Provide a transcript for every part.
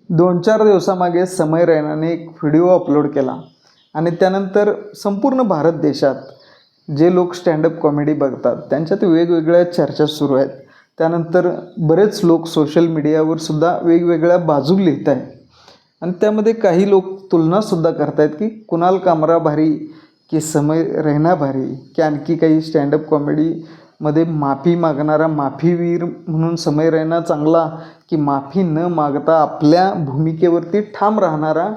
2-4 दिवसामागे समय रैनाने एक video upload केला आणि त्यानंतर संपूर्ण भारत देशात जे लोक स्टँडअप कॉमेडी बघतात त्यांच्यात वेगवेगळ्या चर्चा सुरू आहेत. त्यानंतर बरेच लोक सोशल मीडियावर सुद्धा वेगवेगळ्या बाजू लिहित आहेत आणि त्यामध्ये काही लोक तुलनासुद्धा करत आहेत की कुणाल कामरा भारी की समय रैना भारी की आणखी काही स्टँडअप कॉमेडीमध्ये माफी मागणारा माफीवीर म्हणून समय रैना चांगला की माफी न मागता आपल्या भूमिकेवरती ठाम राहणारा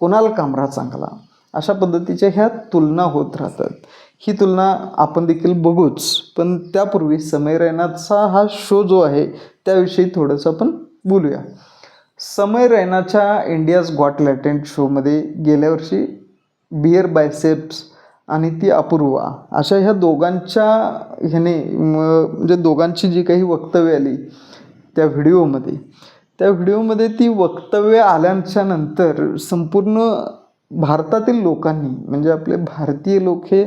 कुणाल कामरा चांगला. अशा पद्धतीच्या ह्या तुलना होत राहतात. ही तुलना आपण देखील बघूच, पण त्यापूर्वी समय रैनाचा हा शो जो आहे त्याविषयी थोडंसं आपण बोलूया. समय रैनाच्या इंडियाज गॉट टॅलेंट शोमध्ये गेल्या वर्षी बिअर बायसेप्स आणि ती अपूर्वा अशा ह्या दोघांच्या म्हणजे दोघांची जी काही वक्तव्य आली त्या व्हिडिओमध्ये ती वक्तव्य आल्याच्या नंतर संपूर्ण भारतातील लोकांनी म्हणजे आपले भारतीय लोक हे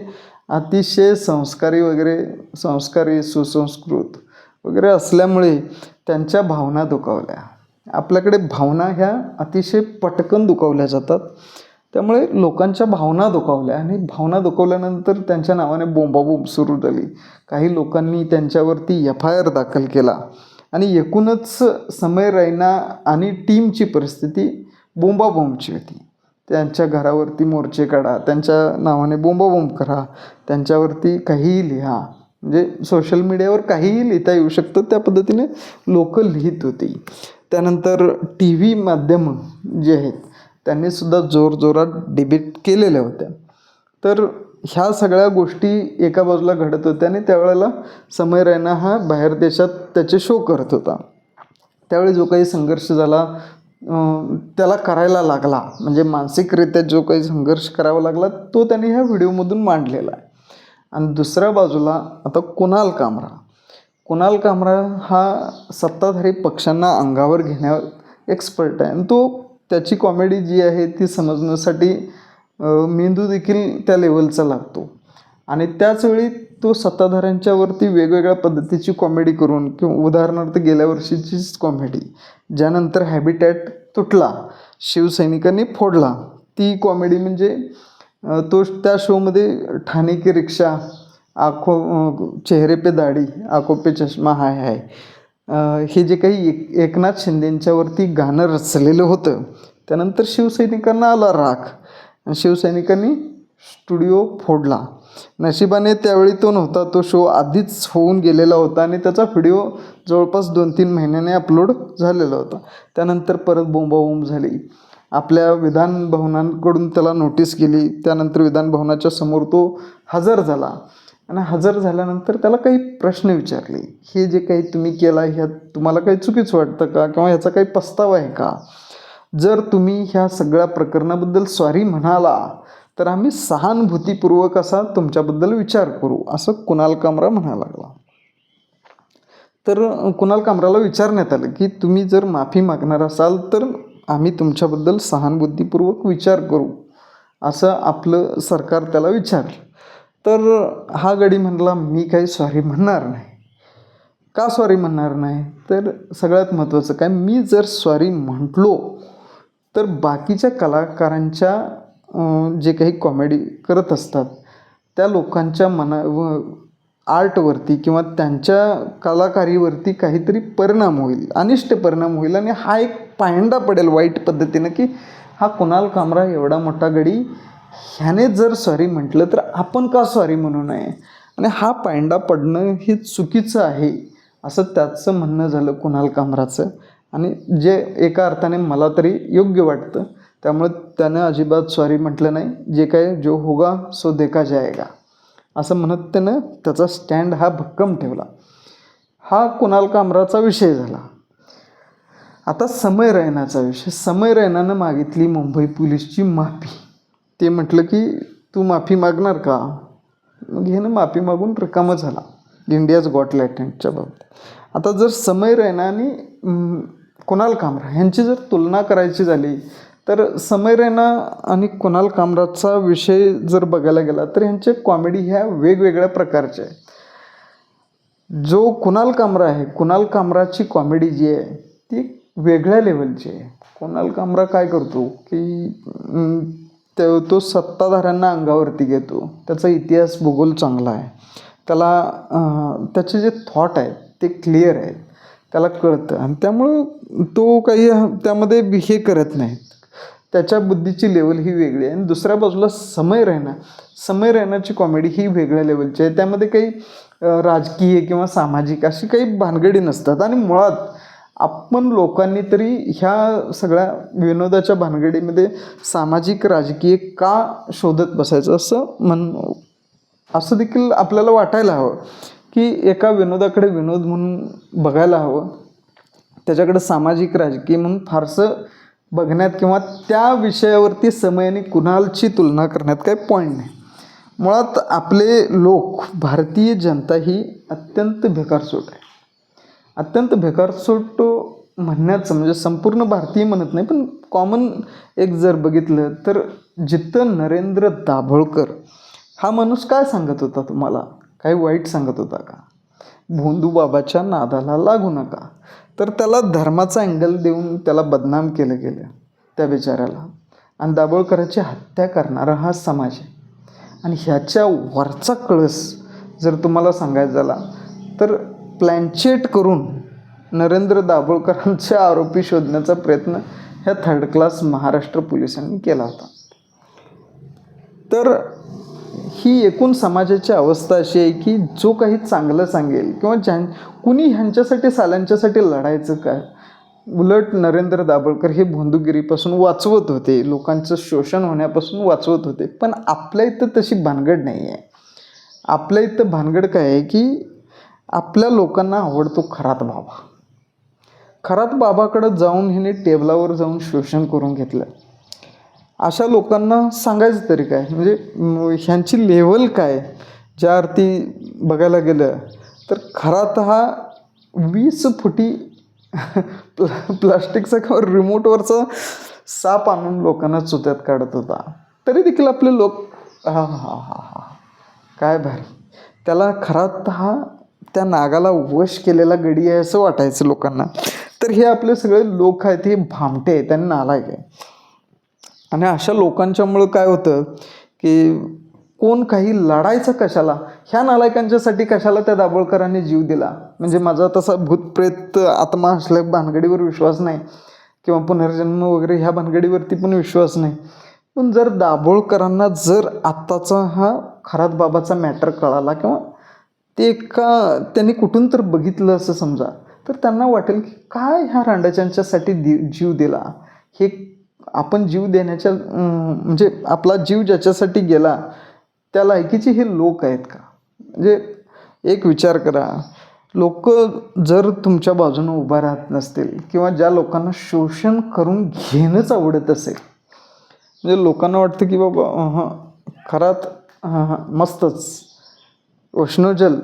अतिशय संस्कारी सुसंस्कृत वगैरे असल्यामुळे त्यांच्या भावना दुखावल्या. आपल्याकडे भावना ह्या अतिशय पटकन दुखावल्या जातात, त्यामुळे लोकांच्या भावना दुखावल्या आणि भावना दुखावल्यानंतर त्यांच्या नावाने बोंबाबोंब सुरू झाली. काही लोकांनी त्यांच्यावरती FIR दाखल केला आणि एकूणच समय रैना आणि टीमची परिस्थिती बोंबाबोंबची होती. त्यांच्या घरावरती मोर्चे काढा, त्यांच्या नावाने बोंबाबोंब करा, त्यांच्यावरती काहीही लिहा, म्हणजे सोशल मीडियावर काहीही लिहिता येऊ शकतं त्या पद्धतीने लोक लिहित होती. त्यानंतर TV माध्यमं जे आहेत त्यांनीसुद्धा जोरजोरात डिबेट केलेल्या होत्या. तर ह्या सगळ्या गोष्टी एका बाजूला घडत होत्या आणि त्यावेळेला समय रैना हा बाहेर देशात त्याचे शो करत होता. त्यावेळी जो काही संघर्ष झाला त्याला करायला लागला, म्हणजे मानसिकरित्या जो काही संघर्ष करावा लागला तो त्यांनी ह्या व्हिडिओमधून मांडलेला आहे. आणि दुसऱ्या बाजूला आता कुणाल कामरा हा सत्ताधारी पक्षांना अंगावर घेण्यावर एक्सपर्ट आहे आणि तो त्याची कॉमेडी जी आहे ती समजण्यासाठी मेंदू देखील त्या लेवलचा लागतो आणि त्याचवेळी तो सत्ताधाऱ्यांच्यावरती वेगवेगळ्या पद्धतीची कॉमेडी करून किंवा उदाहरणार्थ गेल्या वर्षीचीच कॉमेडी ज्यानंतर हॅबिटॅट तुटला, शिवसैनिकांनी फोडला, ती कॉमेडी म्हणजे तो त्या शोमध्ये ठाणे की रिक्षा, चेहरे पे दाढी, आंखों पे चष्मा हाय हाय हे जे काही एकनाथ शिंदेंच्यावरती गाणं रचलेलं होतं. त्यानंतर शिवसैनिकांना आला राग आणि शिवसैनिकांनी स्टुडिओ फोडला. नशिबाने त्यावेळी तो नव्हता, तो शो आधीच होऊन गेलेला होता आणि त्याचा व्हिडिओ जवळपास 2-3 महिन्याने अपलोड झालेला होता. त्यानंतर परत बोंबाबोंब झाली. आपल्या विधान भवनाकडून त्याला नोटीस गेली. त्यानंतर विधान भवनाच्या समोर तो हजर झाला आणि हजर झाल्यानंतर त्याला काही प्रश्न विचारले. हे जे काही तुम्ही केलं ह्यात तुम्हाला काही चुकीचं वाटतं का किंवा ह्याचा काही पस्तावा आहे का? जर तुम्ही ह्या सगळ्या प्रकरणाबद्दल सॉरी म्हणाला तर आम्ही सहानुभूतीपूर्वक असा तुमच्याबद्दल विचार करू, असं कुणाल कामरा म्हणायला लागला. तर कुणाल कामराला विचारण्यात आलं की तुम्ही जर माफी मागणार असाल तर आम्ही तुमच्याबद्दल सहानुभूतीपूर्वक विचार करू, असं आपलं सरकार त्याला विचारलं. तर हा गडी म्हणला मी काही सॉरी म्हणणार नाही. का सॉरी म्हणणार नाही? तर सगळ्यात महत्त्वाचं काय, मी जर सॉरी म्हटलो तर बाकीच्या कलाकारांच्या जे काही कॉमेडी करत असतात त्या लोकांच्या आर्टवरती किंवा त्यांच्या कलाकारीवरती काहीतरी परिणाम होईल, अनिष्ट परिणाम होईल आणि हा एक पायंडा पडेल वाईट पद्धतीनं की हा कुणाल कामरा एवढा मोठा गडी ह्याने जर सॉरी म्हटलं तर आपण का सॉरी म्हणू नये आणि हा पायंडा पडणं हे चुकीचं आहे, असं त्याचं म्हणणं झालं कुणाल कामराचं. आणि जे एका अर्थाने मला तरी योग्य वाटतं. त्यामुळे त्यानं अजिबात सॉरी म्हटलं नाही. जे काय जो होगा सो देखा जाएगा असं म्हणत त्यानं त्याचा स्टँड हा भक्कम ठेवला. हा कुणाल कामराचा विषय झाला. आता समय रैनाचा विषय. समय रैनानं मागितली मुंबई पोलीसची माफी. ते म्हटलं की तू माफी मागणार का? मग ह्यानं माफी मागून रिकामं झाला इंडियाज गॉट टॅलेंटच्या बाबतीत. आता जर समय रैना आणि कुणाल कामरा ह्यांची जर तुलना करायची झाली तर समय रैना आणि कुणाल कामराचा विषय जर बघायला गेला तर ह्यांचे कॉमेडी ह्या वेगवेगळ्या प्रकारचे आहेत. जो कुणाल कामरा आहे, कुणाल कामराची कॉमेडी जी आहे ती वेगळ्या लेवलचे आहे. कुणाल कामरा काय करतो की तो सत्ताधाऱ्यांना अंगावरती घेतो. त्याचा इतिहास भूगोल चांगला आहे. त्याचे जे थॉट आहेत ते क्लिअर आहेत, त्याला कळतं आणि त्यामुळं तो काही त्यामध्ये हे करत नाहीत. त्याच्या बुद्धीची लेवल ही वेगळी आहे. आणि दुसऱ्या बाजूला समय रैनाची कॉमेडी ही वेगळ्या लेवलची आहे. त्यामध्ये काही राजकीय किंवा सामाजिक अशी काही भानगडी नसतात. आणि मुळात आपण लोकांनी तरी ह्या सगळ्या विनोदाच्या भानगडीमध्ये सामाजिक राजकीय का शोधत बसायचं असं देखील आपल्याला वाटायला हवं की एका विनोदाकडे विनोद म्हणून बघायला हवं. त्याच्याकडे सामाजिक राजकीय म्हणून फारसं बघण्यात किंवा त्या विषयावरती समयाने कुणालची तुलना करण्यात काही पॉईंट नाही. मुळात आपले लोक, भारतीय जनता ही अत्यंत बेकारसूट आहे. अत्यंत बेकारसूट म्हणण्याचं म्हणजे संपूर्ण भारतीय म्हणत नाही, पण कॉमन एक जर बघितलं तर जिथं नरेंद्र दाभोळकर हा माणूस काय सांगत होता, तुम्हाला काही वाईट सांगत होता का? भोंदू बाबाच्या नादाला लागू नका. तर त्याला धर्माचा अँगल देऊन त्याला बदनाम केलं गेलं त्या बिचाऱ्याला. आणि दाभोळकरांची हत्या करणारा हा समाज आहे. आणि ह्याच्या वरचा कळस जर तुम्हाला सांगायचा झाला तर प्लॅनचेट करून नरेंद्र दाभोळकरांचे आरोपी शोधण्याचा प्रयत्न ह्या थर्ड क्लास महाराष्ट्र पोलिसांनी केला होता. तर ही एकूण समाजाची अवस्था अशी आहे की जो काही चांगलं सांगेल किंवा कुणी ह्यांच्यासाठी साल्यांच्यासाठी लढायचं काय, उलट नरेंद्र दाभोळकर हे भोंदूगिरीपासून वाचवत होते, लोकांचं शोषण होण्यापासून वाचवत होते. पण आपल्या इथं तशी भानगड नाही आहे. आपल्या इथं भानगड काय आहे की आपल्या लोकांना आवडतो खरात बाबा. खरात बाबाकडं जाऊन ह्याने टेबलावर जाऊन शोषण करून घेतलं. अशा लोकांना सांगायचं तरी काय, म्हणजे ह्यांची लेवल काय. ज्या अर्थी बघायला गेलं तर खरात हा 20 फुटी प्लास्टिकचा किंवा रिमोटवरचा साप आणून लोकांना चुत्यात काढत होता. तरी देखील आपले लोक काय भारी. त्याला खरात हा त्या नागाला वश केलेला गडी आहे असं वाटायचं लोकांना. तर हे आपले सगळे लोक आहेत हे भामटे आहेत आणि नालायक आहे. आणि अशा लोकांच्यामुळं काय होतं की कोण काही लढायचं कशाला, ह्या नालायकांच्यासाठी कशाला त्या दाभोळकरांनी जीव दिला. म्हणजे माझा तसा भूतप्रेत आत्मा असल्या भानगडीवर विश्वास नाही किंवा पुनर्जन्म वगैरे ह्या भानगडीवरती पण विश्वास नाही. पण जर दाभोळकरांना जर आत्ताचा हा खरात बाबाचा मॅटर कळाला किंवा त्यांनी कुठून तर बघितलं असं समजा, तर त्यांना वाटेल की काय ह्या रांडाच्यांच्यासाठी जीव दिला. हे आपण जीव देण्याच्या म्हणजे आपला जीव ज्याच्यासाठी गेला त्या लायकीचे हे लोक आहेत का? म्हणजे एक विचार करा, लोक जर तुमच्या बाजूनं उभा राहत नसतील किंवा ज्या लोकांना शोषण करून घेणंच आवडत असेल, म्हणजे लोकांना वाटतं की बाबा खरात मस्तच, उष्णजल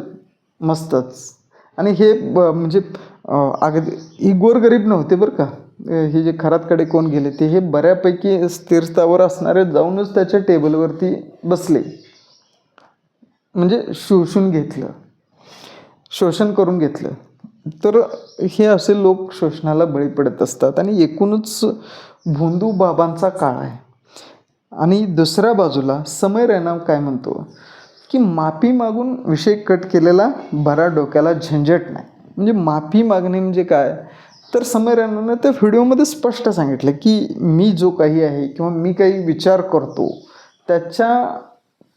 मस्तच. आणि हे म्हणजे अगदी ही गोरगरीब नव्हते बरं का. हे जे खरातकडे कोण गेले ते हे बऱ्यापैकी स्थिरस्थावर असणारे जाऊनच त्याच्या टेबलवरती बसले, म्हणजे शोषण करून घेतलं. तर हे असे लोक शोषणाला बळी पडत असतात. आणि एकूणच भोंदू बाबांचा काळ आहे. आणि दुसऱ्या बाजूला समय रैना काय म्हणतो की माफी मागून विषय कट केलेला बरा, डोक्याला झंझट नाही. म्हणजे माफी मागणे म्हणजे काय, तर समय रैनानं त्या व्हिडिओमध्ये स्पष्ट सांगितलं की मी जो काही आहे किंवा मी काही विचार करतो त्याच्या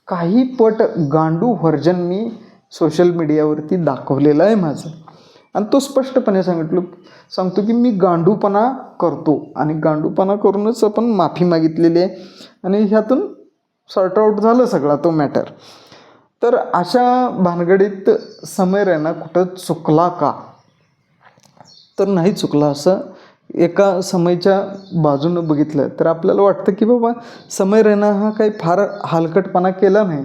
काही पट गांडू व्हर्जन मी सोशल मीडियावरती दाखवलेलं आहे माझं. आणि तो स्पष्टपणे सांगतो की मी गांडूपणा करतो आणि गांडूपणा करूनच आपण माफी मागितलेली आहे. आणि ह्यातून सॉर्ट आऊट झालं सगळा तो मॅटर. तर अशा भानगडीत समय रैना कुठं चुकला का, तर नाही चुकला. असं एका समयच्या बाजूनं बघितलं तर आपल्याला वाटतं की बाबा समय रैना हा काही फार हलकटपणा केला नाही.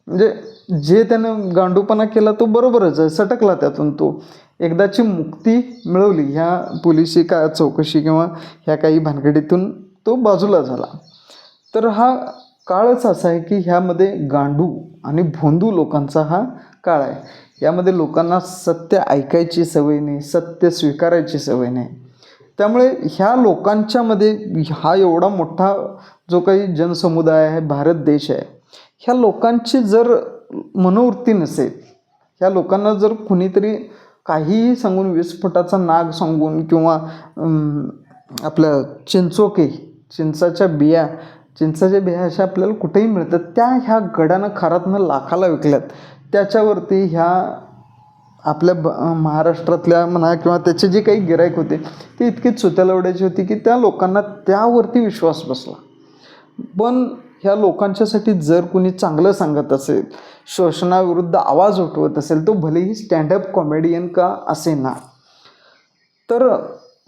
म्हणजे जे त्यानं गांडूपणा केला तो बरोबरच आहे, सटकला त्यातून. तो एकदाची मुक्ती मिळवली ह्या पोलिसी चौकशी किंवा ह्या काही भानगडीतून तो बाजूला झाला. तर हा काळच असा आहे की ह्यामध्ये गांडू आणि भोंदू लोकांचा हा काळ आहे. यामध्ये लोकांना सत्य ऐकायची सवय नाही, सत्य स्वीकारायची सवय नाही. त्यामुळे ह्या लोकांच्यामध्ये हा एवढा मोठा जो काही जनसमुदाय आहे, भारत देश आहे, ह्या लोकांची जर मनोवृत्ती नसेल, ह्या लोकांना जर कुणीतरी काहीही सांगून, विस्फोटाचा नाग सांगून किंवा आपलं चिंचाच्या बिया अशा आपल्याला कुठेही मिळतात, त्या ह्या गडानं खरातनं लाखाला विकल्यात. त्याच्यावरती ह्या आपल्या महाराष्ट्रातल्या म्हणा किंवा त्याचे जे काही गिराईक होते ते इतके चुत्यालवड्याचे होते की त्या लोकांना त्यावरती विश्वास बसला. पण ह्या लोकांच्यासाठी जर कोणी चांगलं सांगत असेल, शोषणाविरुद्ध आवाज उठवत असेल, तो भलेही स्टँडअप कॉमेडियन का असेना, तर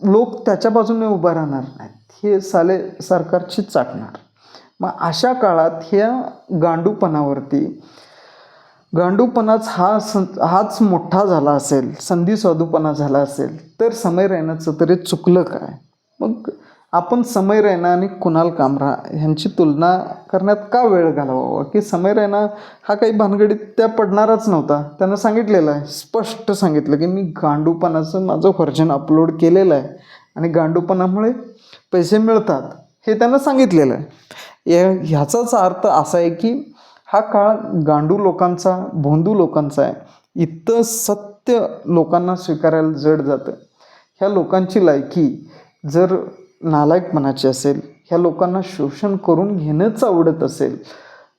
लोक त्याच्या बाजूने उभा राहणार नाहीत, हे साले सरकारची चाटणार. मग अशा काळात ह्या गांडूपणाच हाच मोठा झाला असेल, संधी साधूपणा झाला असेल, तर समय रैनाचं तरी चुकलं काय? मग आपण समय रैना आणि कुणाल कामरा ह्यांची तुलना करण्यात का वेळ घालवावा? की समय रैना हा काही भानगडीत त्या पडणारच नव्हता. त्यानं सांगितलेलं आहे, स्पष्ट सांगितलं की मी गांडूपणाचं माझं व्हर्जन अपलोड केलेलं आहे आणि गांडूपणामुळे पैसे मिळतात, हे त्यानं सांगितलेलं आहे. ह्याचाच अर्थ असा आहे की हा काळ गांडू लोकांचा, भोंदू लोकांचा आहे. इतकं सत्य लोकांना स्वीकारायला जड जातं. ह्या लोकांची लायकी जर नालायकपणाची असेल, ह्या लोकांना शोषण करून घेणंच आवडत असेल,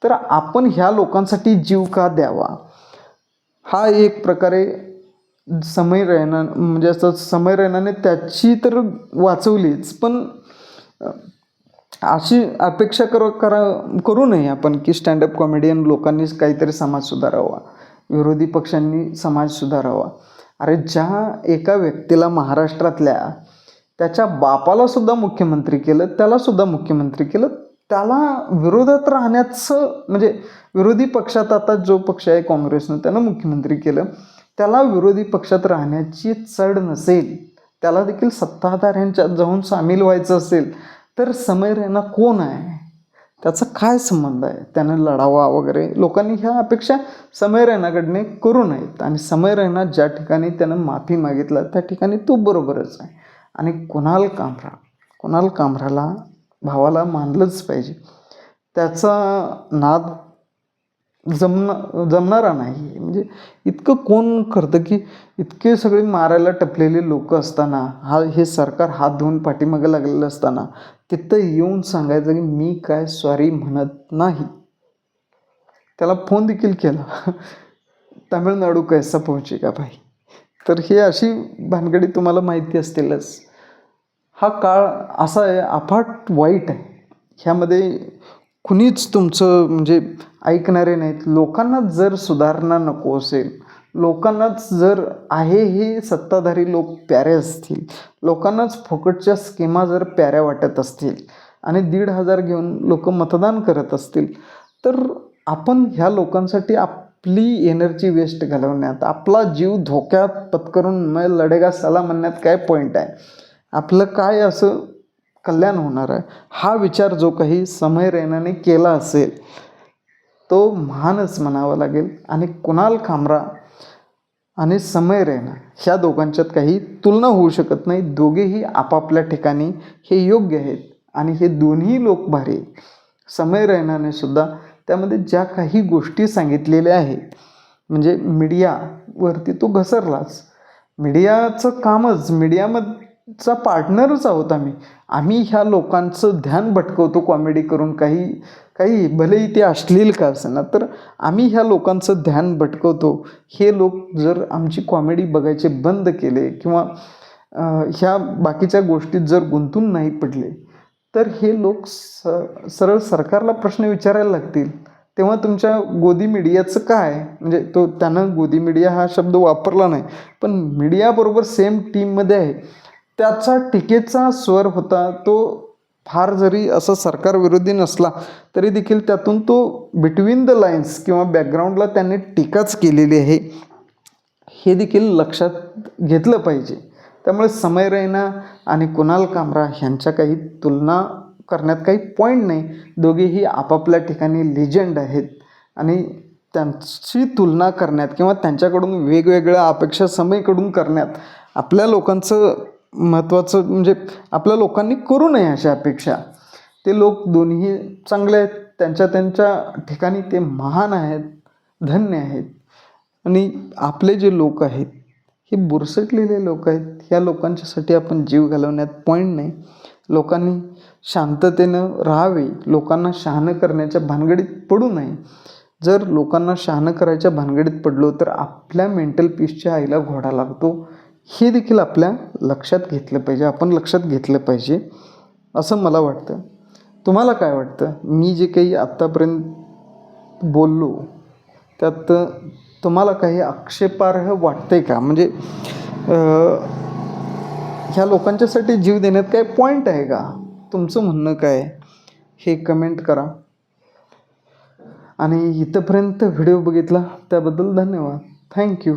तर आपण ह्या लोकांसाठी जीव का द्यावा? हा एक प्रकारे समय रैना म्हणजे असं समय रैनाने त्याची तर वाचवलीच, पण अशी अपेक्षा करू नये आपण की स्टँडअप कॉमेडियन लोकांनीच काहीतरी समाज सुधारावा, विरोधी पक्षांनी समाज सुधारावा. अरे ज्या एका व्यक्तीला महाराष्ट्रातल्या त्याच्या बापालासुद्धा मुख्यमंत्री केलं, त्यालासुद्धा मुख्यमंत्री केलं, त्याला विरोधात राहण्याचं म्हणजे विरोधी पक्षात आता जो पक्ष आहे काँग्रेसनं त्यानं मुख्यमंत्री केलं, त्याला विरोधी पक्षात राहण्याची चढ नसेल, त्याला देखील सत्ताधाऱ्यांच्यात जाऊन सामील व्हायचं असेल, तर समय रैना कोण आहे? त्याचा काय संबंध आहे? त्यानं लढावा वगैरे, लोकांनी ह्या अपेक्षा समय रैनाकडने करू नयेत. आणि समय रैना ज्या ठिकाणी त्यानं माफी मागितलं त्या ठिकाणी तो बरोबरच आहे. आणि कुणाल कामराला भावाला मानलंच पाहिजे. त्याचा नाद जमणारा नाही. म्हणजे इतकं कोण करतं की इतके सगळे मारायला टपलेले लोक असताना, हे सरकार हात धुवून पाठीमागं लागलेलं असताना तिथं येऊन सांगायचं की मी काय सॉरी म्हणत नाही. त्याला फोन देखील केला, तामिळनाडू कैसा पहुंचेगा भाई. तर हे अशी भानगडी तुम्हाला माहिती असतीलच. हा काळ असा आहे, अफाट वाईट आहे. ह्यामध्ये कुणीच तुमचं म्हणजे ऐकणारे नाहीत. लोकांना जर सुधारणा नको असेल, लोकांनाच जर आहे हे सत्ताधारी लोक प्यारे असतील, लोकांनाच फुकटच्या स्कीमा जर प्याऱ्या वाटत असतील आणि 1,500 घेऊन लोक मतदान करत असतील, तर आपण ह्या लोकांसाठी आपली एनर्जी वेस्ट घालवण्यात, आपला जीव धोक्यात पत्करून मैं लढेगा साला म्हणण्यात काय पॉईंट आहे? आपलं काय असं कल्याण होणार आहे? हा विचार जो काही समय रैनाने केला असेल तो महानच म्हणावा लागेल. आणि कुणाल कामरा आणि समय रैना ह्या दोघांच्यात काही तुलना होऊ शकत नाही. दोघेही आपापल्या ठिकाणी हे योग्य आहेत आणि हे दोन्ही लोक भारी. समय रैनाने सुद्धा त्यामध्ये ज्या काही गोष्टी सांगितलेल्या आहेत, म्हणजे मीडियावरती तो घसरलाच. मीडियाचं कामच, मीडियाचा पार्टनरच आहोत आम्ही ह्या लोकांचं ध्यान भटकवतो कॉमेडी करून. काही भलेही ते अश्लील का असेना, तर आम्ही ह्या लोकांचं ध्यान भटकवतो. हे लोक जर आमची कॉमेडी बघायचे बंद केले किंवा ह्या बाकीच्या गोष्टीत जर गुंतून नाही पडले, तर हे लोक सरळ सरकारला प्रश्न विचारायला लागतील. तेव्हा तुमच्या गोदी मीडियाचं काय? म्हणजे त्यानं गोदी मीडिया हा शब्द वापरला नाही, पण मीडियाबरोबर सेम टीममध्ये आहे. त्याचा टीकेचा स्वर होता. तो फार जरी असं सरकारविरोधी नसला तरी देखील त्यातून तो बिटवीन द लाईन्स किंवा बॅकग्राऊंडला त्यांनी टीकाच केलेली आहे, हे देखील लक्षात घेतलं पाहिजे. त्यामुळे समय रैना आणि कुणाल कामरा ह्यांच्या काही तुलना करण्यात काही पॉईंट नाही. दोघेही आपापल्या ठिकाणी लिजंड आहेत आणि त्यांची तुलना करण्यात किंवा त्यांच्याकडून वेगवेगळ्या अपेक्षा समयकडून करण्यात आपल्या लोकांचं महत्त्वाचं म्हणजे आपल्या लोकांनी करू नये अशा अपेक्षा. ते लोक दोन्ही चांगले आहेत, त्यांच्या त्यांच्या ठिकाणी ते महान आहेत, धन्य आहेत. आणि आपले जे लोक आहेत हे बुरसटलेले लोक आहेत. ह्या लोकांच्यासाठी आपण जीव घालवण्यात पॉईंट नाही. लोकांनी शांततेनं राहावे, लोकांना शहाणं करण्याच्या भानगडीत पडू नये. जर लोकांना शहाणं करायच्या भानगडीत पडलो तर आपल्या मेंटल पीसच्या आईला घोडा लागतो. हे देखील आपल्या लक्षात घेतलं पाहिजे, आपण लक्षात घेतलं पाहिजे असं मला वाटतं. तुम्हाला काय वाटतं? मी जे काही आत्तापर्यंत बोललो त्यात तुम्हाला काही आक्षेपार्ह वाटतंय का? म्हणजे ह्या लोकांच्यासाठी जीव देण्यात काय पॉईंट आहे का? तुमचं म्हणणं काय हे कमेंट करा. आणि इथंपर्यंत व्हिडिओ बघितला त्याबद्दल धन्यवाद. थँक्यू.